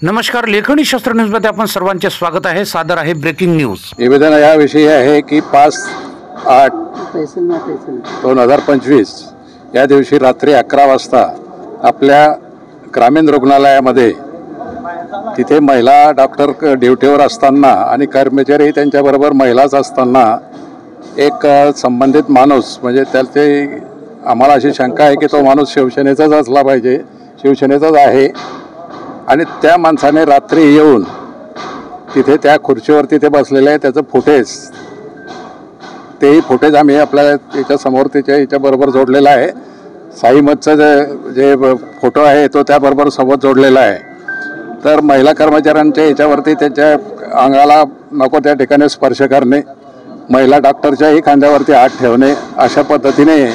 नमस्कार, लेखणी शस्त्र न्यूजमध्ये आपण सर्वांचे स्वागत आहे। सादर आहे ब्रेकिंग न्यूज। निवेदन याविषयी आहे की 5/8/2025 या दिवशी रात्री 11 वाजता आपल्या ग्रामीण रुग्णालयामध्ये तिथे महिला डॉक्टर ड्युटीवर असताना आणि कर्मचारी त्यांच्याबरोबर महिलाच असताना एक संबंधित माणूस म्हणजे त्याचे आम्हाला अशी शंका आहे की तो माणूस शिवसेनेचाच असला पाहिजे, शिवसेनेचाच आहे आणि त्या माणसाने रात्री येऊन तिथे त्या खुर्चीवर तिथे बसलेले आहे त्याचं फुटेज, तेही फुटेज आम्ही आपल्या याच्यासमोर याच्याबरोबर जोडलेला आहे। साईमतचा जे फोटो आहे तो त्याबरोबर सोबत जोडलेला आहे। तर महिला कर्मचाऱ्यांच्या याच्यावरती त्याच्या अंगाला नको त्या ठिकाणी स्पर्श करणे, महिला डॉक्टरच्याही खांद्यावरती हात ठेवणे, अशा पद्धतीने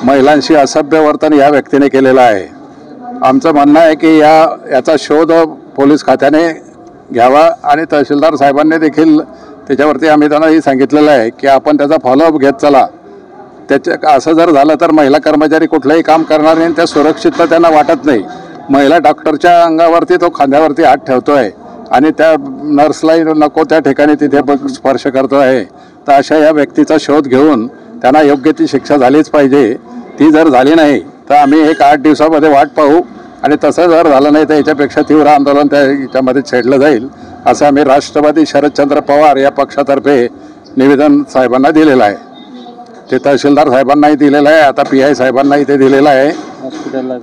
महिलांशी असभ्य वर्तन या व्यक्तीने केलेलं आहे। आमचं म्हणणं आहे की याचा शोध पोलीस खात्याने घ्यावा आणि तहसीलदार साहेबांनी देखील त्याच्यावरती आम्ही त्यांनाही सांगितलेलं आहे की आपण त्याचा फॉलोअप घेत चला। असं जर झालं तर महिला कर्मचारी कुठलंही काम करणार नाही, त्या सुरक्षितता त्यांना वाटत नाही। महिला डॉक्टरच्या अंगावरती तो खांद्यावरती हात ठेवतो आहे आणि त्या नर्सलाही नको त्या ठिकाणी तिथे स्पर्श करतो आहे। तर अशा या व्यक्तीचा शोध घेऊन त्यांना योग्य ती शिक्षा झालीच पाहिजे। ती जर झाली नाही तर आम्ही 8 दिवसामध्ये वाट पाहू आणि तसं जर झालं नाही तर याच्यापेक्षा तीव्र आंदोलन याच्यामध्ये छेडलं जाईल, असं आम्ही राष्ट्रवादी शरदचंद्र पवार या पक्षातर्फे निवेदन साहेबांना दिलेलं आहे। ते तहसीलदार साहेबांनाही दिलेलं आहे, आता PI साहेबांनाही ते दिलेलं आहे।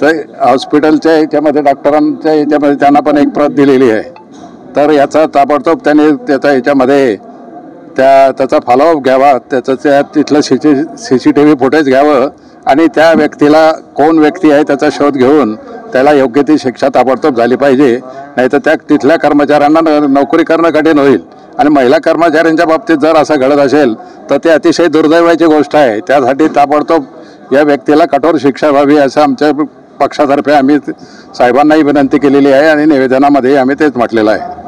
तर हॉस्पिटलच्या याच्यामध्ये डॉक्टरांच्या याच्यामध्ये त्यांना पण एक प्रत दिलेली आहे। तर याचा ताबडतोब त्यांनी त्याचा याच्यामध्ये त्याचा फॉलोअप घ्यावा, त्याचं तिथलं CCTV फुटेज घ्यावं आणि त्या व्यक्तीला कोण व्यक्ती आहे त्याचा शोध घेऊन त्याला योग्य ती शिक्षा ताबडतोब झाली पाहिजे। नाहीतर तिथल्या कर्मचाऱ्यांना नोकरी करणं कठीण होईल आणि महिला कर्मचाऱ्यांच्या बाबतीत जर असं घडत असेल तर ते अतिशय दुर्दैवाची गोष्ट आहे। त्यासाठी ताबडतोब या व्यक्तीला कठोर शिक्षा व्हावी असं आमच्या पक्षातर्फे आम्ही साहेबांनाही विनंती केलेली आहे आणि निवेदनामध्ये आम्ही तेच म्हटलेलं आहे।